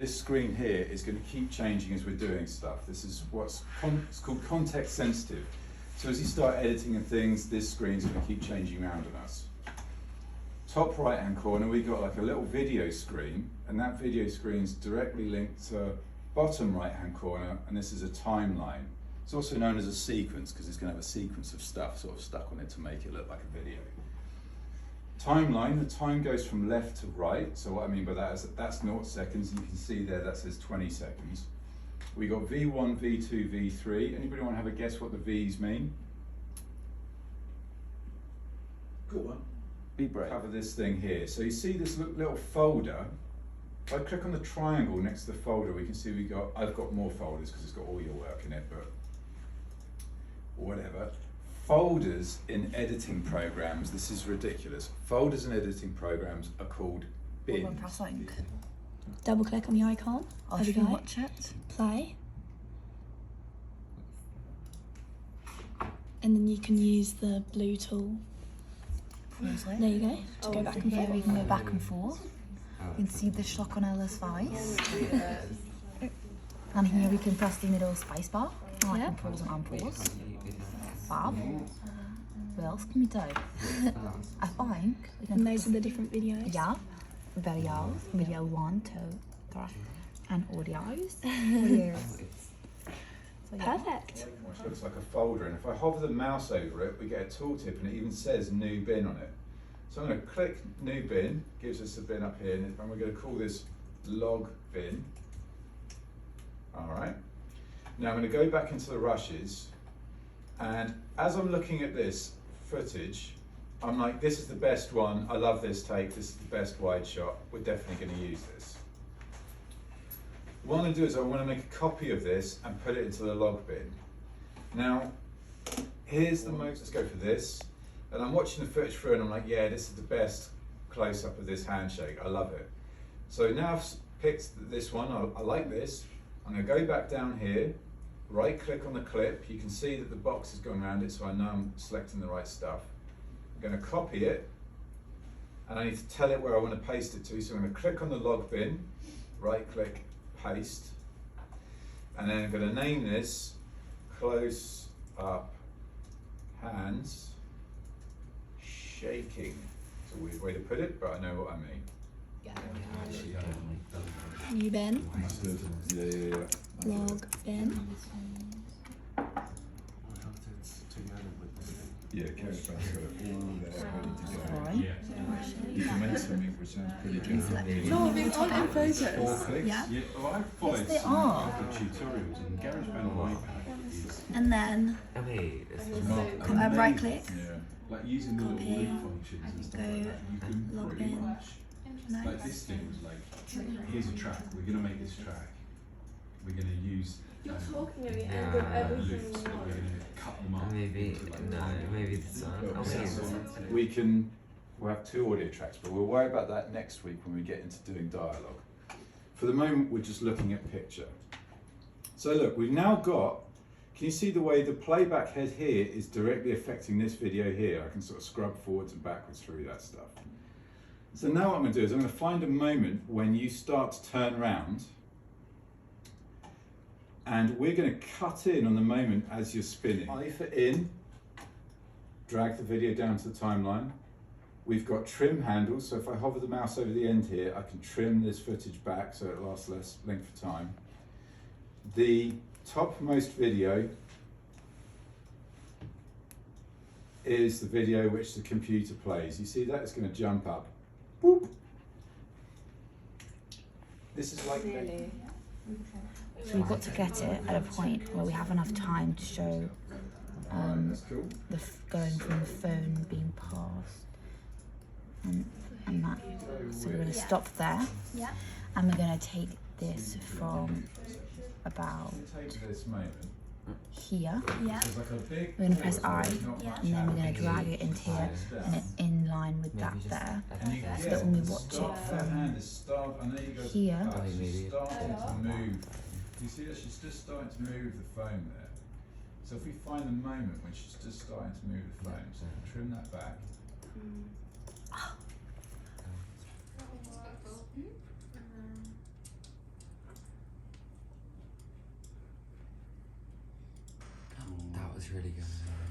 This screen here is going to keep changing as we're doing stuff. This is what's it's called context sensitive. So as you start editing and things, this screen's going to keep changing around on us. Top right hand corner, we've got like a little video screen, and that video screen's directly linked to bottom right hand corner, and this is a timeline. It's also known as a sequence because it's going to have a sequence of stuff sort of stuck on it to make it look like a video. Timeline, the time goes from left to right. So what I mean by that is that's 0 seconds. You can see there that says 20 seconds. We got V1, V2, V3. Anybody want to have a guess what the V's mean? Good one. Be brave. Cover this thing here. So you see this little folder. If I click on the triangle next to the folder, we can see I've got more folders because it's got all your work in it, but whatever. Folders in editing programs, this is ridiculous. Folders in editing programs are called bins. Press link. Double click on the icon. I'll There we go. watch it. Play. And then you can use the blue tool. Pause There you go. To go back and Here forth. we can go back and forth. You can see the Schlock on Ella's face. And here we can press the middle space bar. I Yeah. can pause and unpause. Fab. What else can we do? I think we can And those are the different videos. yeah, videos, video 1, 2, 3, and audios. So, yeah. Perfect. Which looks like a folder, and if I hover the mouse over it, we get a tooltip, and it even says new bin on it. So I'm going to click new bin, gives us a bin up here, and we're going to call this log bin. All right. Now I'm going to go back into the rushes, and as I'm looking at this footage, I'm like, this is the best one. I love this take. This is the best wide shot. We're definitely going to use this. What I'm going to do is I want to make a copy of this and put it into the log bin. Now, here's the most, let's go for this. And I'm watching the footage through and I'm like, yeah, this is the best close-up of this handshake. I love it. So now I've picked this one. I like this. I'm going to go back down here, right-click on the clip. You can see that the box has gone around it, so I know I'm selecting the right stuff. I'm going to copy it, and I need to tell it where I want to paste it to. So I'm going to click on the log bin, right-click, paste, and then I'm going to name this close up hands shaking. It's a weird way to put it, but I know what I mean. New bin. Yeah. Log bin. Yeah, Gareth Bank's got it all there ready to go. Right. You can make something which sounds pretty good. No, they aren't in photos. 4 clicks. Yeah. Yeah, well, I've followed Yes, they some are. of the tutorials, and GarageBand on iPad is And then right click. Yeah. like using the little Copy. loop functions and stuff Go like that. You can log pretty in. much, like Nice. this thing was like, here's a track, we're going to make this track, we're going to use You're talking at the end of everything. loops, but we're going to cut them up. Maybe, into, like, no, maybe this one. Oh, wait. We'll have 2 audio tracks, but we'll worry about that next week when we get into doing dialogue. For the moment, we're just looking at picture. So look, we've now got, can you see the way the playback head here is directly affecting this video here? I can sort of scrub forwards and backwards through that stuff. So now what I'm going to do is I'm going to find a moment when you start to turn around, and we're going to cut in on the moment as you're spinning. I for in, drag the video down to the timeline. We've got trim handles, so if I hover the mouse over the end here, I can trim this footage back so it lasts less length of time. The topmost video is the video which the computer plays. You see that? It's going to jump up. Boop. This is like... Really? So we've got to get it at a point where we have enough time to show That's cool. going from the phone being passed and that. So we're going to stop there, Yeah. and we're going to take this from about Take this moment. here. Yeah. There's like a big We're going to press pause, I, but it's not Yeah. much and then we're going to happening. drag it into here, and it's in line with that there. And you So get that when we the watch it start of her from hand is start, I know you go here. up, she's Maybe. starting to move. You see that she's just starting to move the phone there. So if we find the moment when she's just starting to move the phone, so trim that back. was really good.